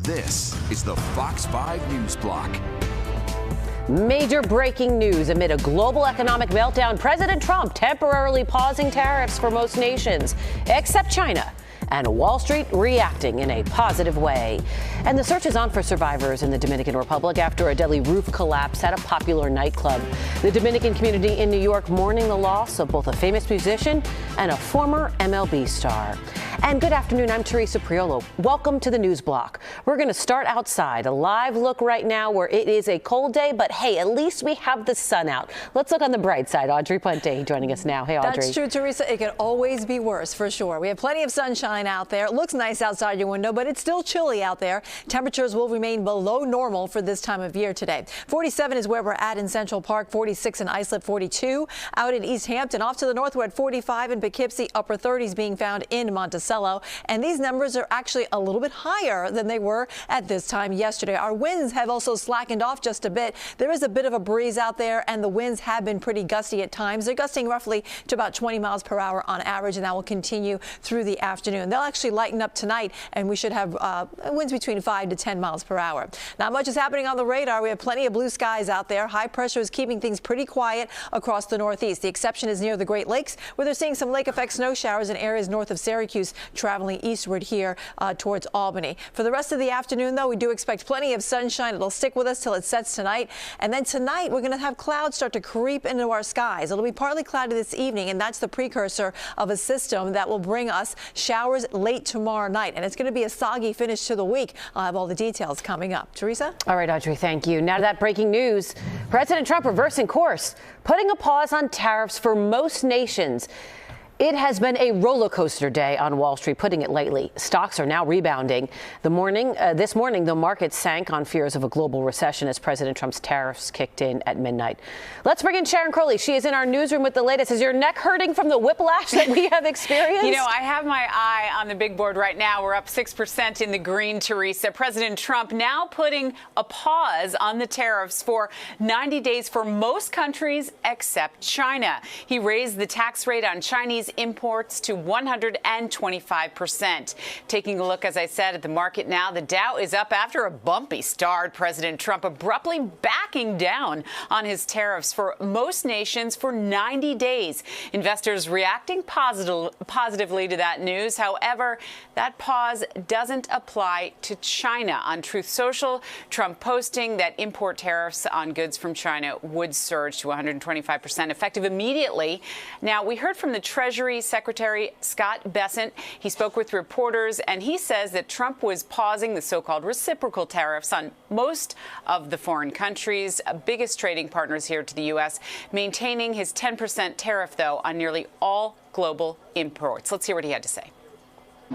This is the Fox 5 News Block. Major breaking news amid a global economic meltdown. President Trump temporarily pausing tariffs for most nations, except China. And Wall Street reacting in a positive way. And the search is on for survivors in the Dominican Republic after a deadly roof collapse at a popular nightclub. The Dominican community in New York mourning the loss of both a famous musician and a former MLB star. And good afternoon, I'm Teresa Priolo. Welcome to the News Block. We're going to start outside. A live look right now where it is a cold day, but hey, at least we have the sun out. Let's look on the bright side. Audrey Puente joining us now. Hey, Audrey. That's true, Teresa. It could always be worse, for sure. We have plenty of sunshine out there. It looks nice outside your window, but it's still chilly out there. Temperatures will remain below normal for this time of year today. 47 is where we're at in Central Park, 46 in Islip, 42 out in East Hampton. Off to the north, we're at 45 in Poughkeepsie, upper 30s being found in Monticello. And these numbers are actually a little bit higher than they were at this time yesterday. Our winds have also slackened off just a bit. There is a bit of a breeze out there, and the winds have been pretty gusty at times. They're gusting roughly to about 20 miles per hour on average, and that will continue through the afternoon. They'll actually lighten up tonight, and we should have winds between 5 to 10 miles per hour. Not much is happening on the radar. We have plenty of blue skies out there. High pressure is keeping things pretty quiet across the Northeast. The exception is near the Great Lakes, where they're seeing some lake effect snow showers in areas north of Syracuse, traveling eastward here towards Albany. For the rest of the afternoon, though, we do expect plenty of sunshine. It'll stick with us till it sets tonight. And then tonight, we're going to have clouds start to creep into our skies. It'll be partly cloudy this evening, and that's the precursor of a system that will bring us showers late tomorrow night. And it's going to be a soggy finish to the week. I'll have all the details coming up. Teresa? All right, Audrey, thank you. Now to that breaking news. President Trump reversing course, putting a pause on tariffs for most nations. It has been a roller coaster day on Wall Street, putting it lightly. Stocks are now rebounding. This morning, the market sank on fears of a global recession as President Trump's tariffs kicked in at midnight. Let's bring in Sharon Crowley. She is in our newsroom with the latest. Is your neck hurting from the whiplash that we have experienced? You know, I have my eye on the big board right now. We're up 6% in the green, Teresa. President Trump now putting a pause on the tariffs for 90 days for most countries except China. He raised the tax rate on Chinese imports to 125%. Taking a look, as I said, at the market now, the Dow is up after a bumpy start. President Trump abruptly backing down on his tariffs for most nations for 90 days. Investors reacting positively to that news. However, that pause doesn't apply to China. On Truth Social, Trump posting that import tariffs on goods from China would surge to 125% effective immediately. Now, we heard from the Treasury Secretary Scott Bessent. He spoke with reporters, and he says that Trump was pausing the so-called reciprocal tariffs on most of the foreign countries, biggest trading partners here to the U.S., maintaining his 10% tariff, though, on nearly all global imports. Let's hear what he had to say.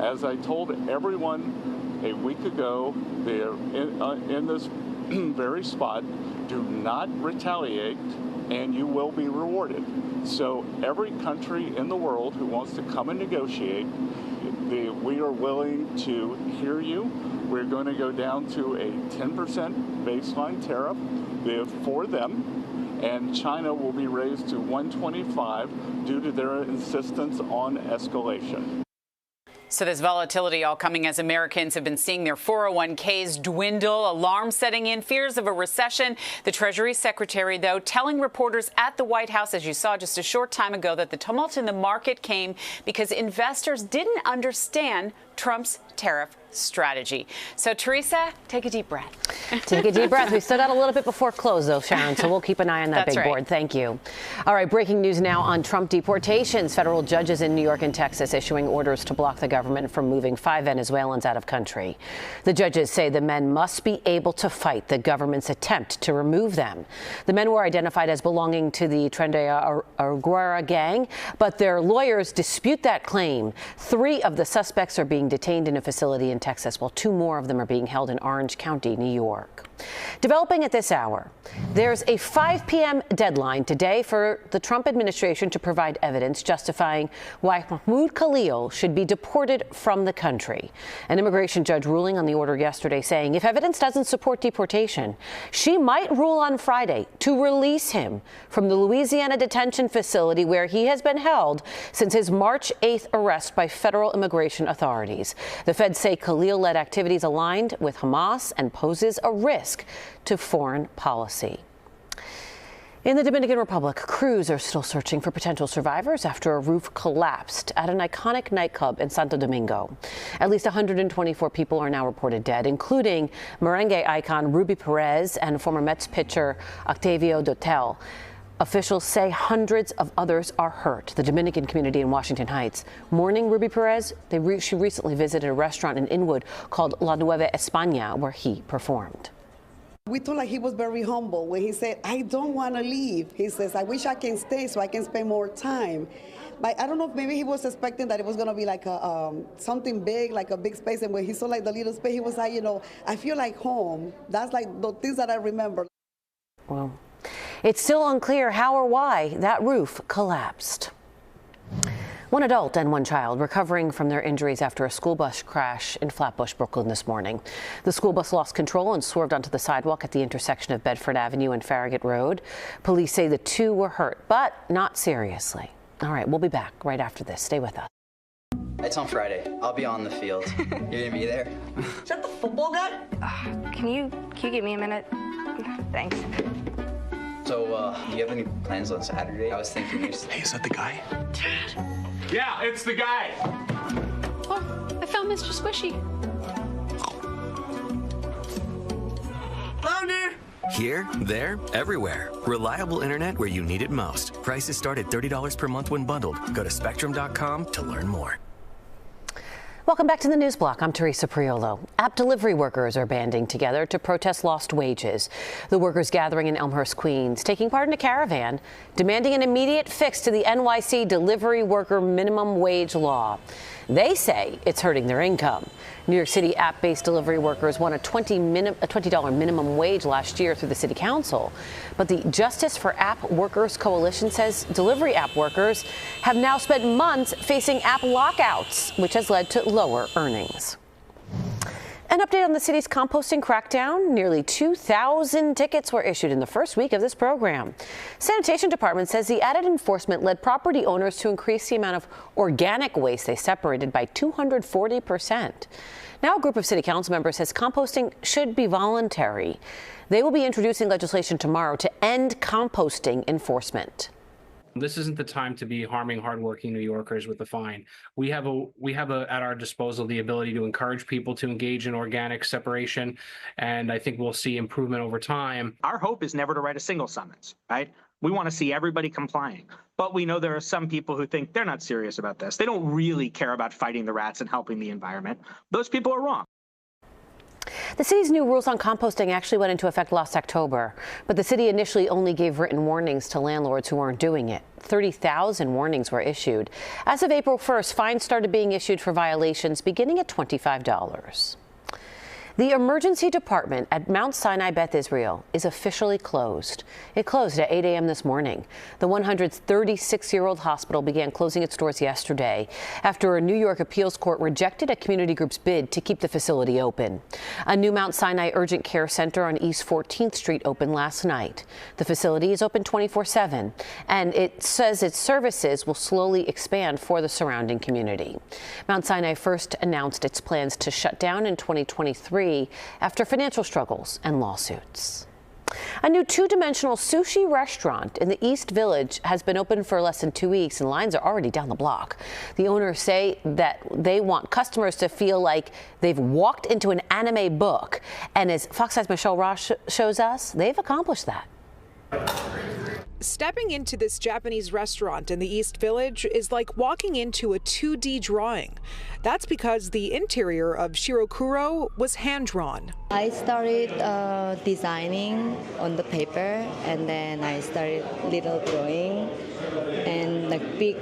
As I told everyone a week ago, they're in this very spot. Do not retaliate, and you will be rewarded. So every country in the world who wants to come and negotiate, we are willing to hear you. We're going to go down to a 10% baseline tariff for them, and China will be raised to 125 due to their insistence on escalation. So this volatility all coming as Americans have been seeing their 401ks dwindle, alarms setting in, fears of a recession. The Treasury Secretary, though, telling reporters at the White House, as you saw just a short time ago, that the tumult in the market came because investors didn't understand Trump's tariff strategy. So, Teresa, take a deep breath. Take a deep breath. We still got a little bit before close, though, Sharon, so we'll keep an eye on that That's big right. board. Thank you. All right, breaking news now on Trump deportations. Federal judges in New York and Texas issuing orders to block the government from moving 5 Venezuelans out of country. The judges say the men must be able to fight the government's attempt to remove them. The men were identified as belonging to the Trinidad Arguera gang, but their lawyers dispute that claim. 3 of the suspects are being detained in a facility in Texas, while 2 more of them are being held in Orange County, New York. Developing at this hour, there's a 5 p.m. deadline today for the Trump administration to provide evidence justifying why Mahmoud Khalil should be deported from the country. An immigration judge ruling on the order yesterday saying if evidence doesn't support deportation, she might rule on Friday to release him from the Louisiana detention facility where he has been held since his March 8th arrest by federal immigration authorities. The feds say Khalil led activities aligned with Hamas and poses a risk to foreign policy. In the Dominican Republic, crews are still searching for potential survivors after a roof collapsed at an iconic nightclub in Santo Domingo. At least 124 people are now reported dead, including merengue icon Ruby Perez and former Mets pitcher Octavio Dotel. Officials say hundreds of others are hurt. The Dominican community in Washington Heights mourning Ruby Perez. She recently visited a restaurant in Inwood called La Nueva España, where he performed. We thought like he was very humble when he said, I don't want to leave. He says, I wish I can stay so I can spend more time. But I don't know if maybe he was expecting that it was going to be like something big, like a big space. And when he saw like the little space, he was like, I feel like home. That's like the things that I remember. Well, it's still unclear how or why that roof collapsed. One adult and one child recovering from their injuries after a school bus crash in Flatbush, Brooklyn this morning. The school bus lost control and swerved onto the sidewalk at the intersection of Bedford Avenue and Farragut Road. Police say the two were hurt, but not seriously. All right, we'll be back right after this. Stay with us. It's on Friday. I'll be on the field. You're gonna be there? Is that the football guy? Can you give me a minute? Thanks. So, do you have any plans on Saturday? I was thinking Hey, is that the guy? Yeah, it's the guy. Oh, I found Mr. Squishy. Found her. Here, there, everywhere. Reliable internet where you need it most. Prices start at $30 per month when bundled. Go to spectrum.com to learn more. Welcome back to the News Block. I'm Teresa Priolo. App delivery workers are banding together to protest lost wages. The workers gathering in Elmhurst, Queens, taking part in a caravan, demanding an immediate fix to the NYC delivery worker minimum wage law. They say it's hurting their income. New York City app-based delivery workers won a $20 minimum wage last year through the city council. But the Justice for App Workers Coalition says delivery app workers have now spent months facing app lockouts, which has led to lower earnings. An update on the city's composting crackdown. Nearly 2,000 tickets were issued in the first week of this program. Sanitation Department says the added enforcement led property owners to increase the amount of organic waste they separated by 240%. Now a group of city council members says composting should be voluntary. They will be introducing legislation tomorrow to end composting enforcement. This isn't the time to be harming hardworking New Yorkers with a fine. We have at our disposal the ability to encourage people to engage in organic separation, and I think we'll see improvement over time. Our hope is never to write a single summons, right? We want to see everybody complying. But we know there are some people who think they're not serious about this. They don't really care about fighting the rats and helping the environment. Those people are wrong. The city's new rules on composting actually went into effect last October, but the city initially only gave written warnings to landlords who aren't doing it. 30,000 warnings were issued. As of April 1st, fines started being issued for violations beginning at $25. The emergency department at Mount Sinai Beth Israel is officially closed. It closed at 8 a.m. this morning. The 136-year-old hospital began closing its doors yesterday after a New York appeals court rejected a community group's bid to keep the facility open. A new Mount Sinai Urgent Care Center on East 14th Street opened last night. The facility is open 24/7, and it says its services will slowly expand for the surrounding community. Mount Sinai first announced its plans to shut down in 2023 after financial struggles and lawsuits. A new two-dimensional sushi restaurant in the East Village has been open for less than 2 weeks, and lines are already down the block. The owners say that they want customers to feel like they've walked into an anime book. And as Fox 5's Michelle Ross shows us, they've accomplished that. Stepping into this Japanese restaurant in the East Village is like walking into a 2D drawing. That's because the interior of Shirokuro was hand-drawn. I started designing on the paper, and then I started little drawing and like big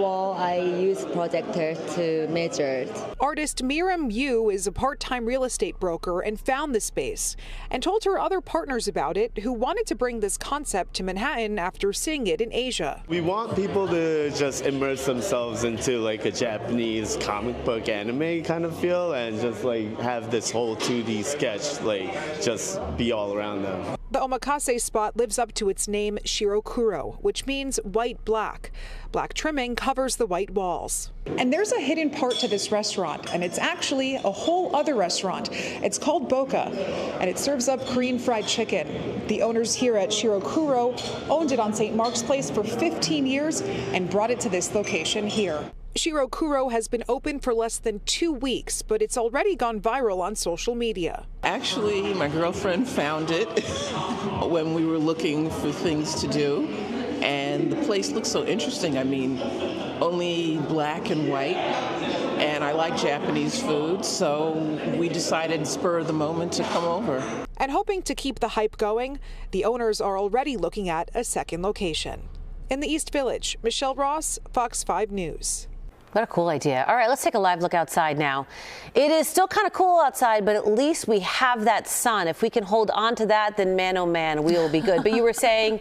wall, I use projector to measure it. Artist Miriam Yu is a part-time real estate broker and found the space and told her other partners about it who wanted to bring this concept to Manhattan after seeing it in Asia. We want people to just immerse themselves into like a Japanese comic book anime kind of feel and just like have this whole 2D sketch like just be all around them. The omakase spot lives up to its name, Shirokuro, which means white-black. Black trimming covers the white walls. And there's a hidden part to this restaurant, and it's actually a whole other restaurant. It's called Boca, and it serves up Korean fried chicken. The owners here at Shirokuro owned it on St. Mark's Place for 15 years and brought it to this location here. Shirokuro has been open for less than 2 weeks, but it's already gone viral on social media. Actually, my girlfriend found it when we were looking for things to do, and the place looks so interesting. I mean, only black and white, and I like Japanese food, so we decided spur of the moment to come over. And hoping to keep the hype going, the owners are already looking at a second location. In the East Village, Michelle Ross, Fox 5 News. What a cool idea. All right, let's take a live look outside now. It is still kind of cool outside, but at least we have that sun. If we can hold on to that, then man, oh man, we will be good. But you were saying,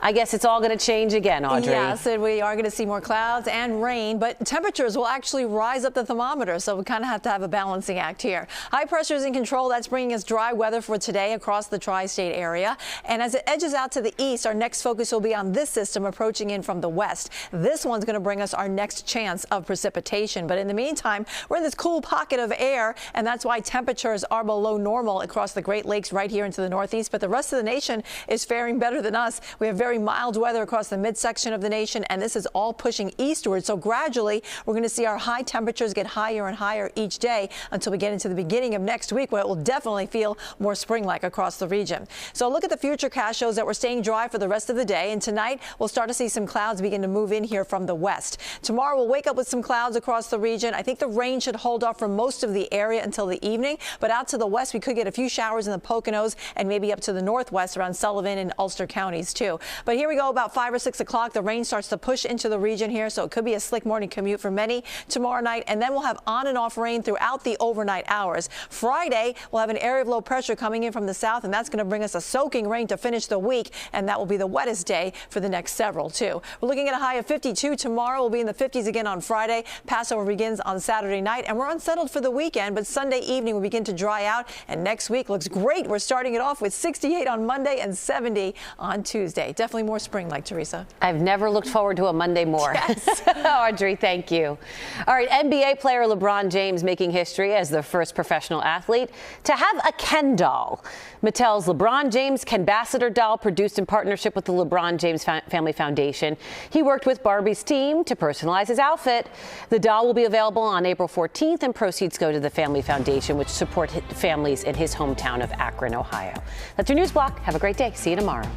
I guess it's all going to change again, Audrey. Yes, and we are going to see more clouds and rain, but temperatures will actually rise up the thermometer, so we kind of have to have a balancing act here. High pressure is in control. That's bringing us dry weather for today across the tri-state area. And as it edges out to the east, our next focus will be on this system approaching in from the west. This one's going to bring us our next chance of precipitation. But in the meantime, we're in this cool pocket of air, and that's why temperatures are below normal across the Great Lakes right here into the northeast. But the rest of the nation is faring better than us. We have very mild weather across the midsection of the nation, and this is all pushing eastward. So gradually, we're going to see our high temperatures get higher and higher each day until we get into the beginning of next week, where it will definitely feel more spring-like across the region. So look at the futurecast shows that we're staying dry for the rest of the day, and tonight we'll start to see some clouds begin to move in here from the west. Tomorrow we'll wake up with some clouds across the region. I think the rain should hold off for most of the area until the evening, but out to the west we could get a few showers in the Poconos and maybe up to the northwest around Sullivan and Ulster counties too. But here we go. About 5 or 6 o'clock, the rain starts to push into the region here, so it could be a slick morning commute for many tomorrow night, and then we'll have on and off rain throughout the overnight hours. Friday, we'll have an area of low pressure coming in from the south, and that's going to bring us a soaking rain to finish the week, and that will be the wettest day for the next several, too. We're looking at a high of 52 tomorrow. We'll be in the 50s again on Friday. Passover begins on Saturday night, and we're unsettled for the weekend, but Sunday evening will begin to dry out, and next week looks great. We're starting it off with 68 on Monday and 70 on Tuesday. Definitely more spring-like, Teresa. I've never looked forward to a Monday more. Yes. Audrey, thank you. All right, NBA player LeBron James making history as the first professional athlete to have a Ken doll. Mattel's LeBron James Kenbassador doll, produced in partnership with the LeBron James Family Foundation. He worked with Barbie's team to personalize his outfit. The doll will be available on April 14th, and proceeds go to the Family Foundation, which support families in his hometown of Akron, Ohio. That's your news block. Have a great day. See you tomorrow.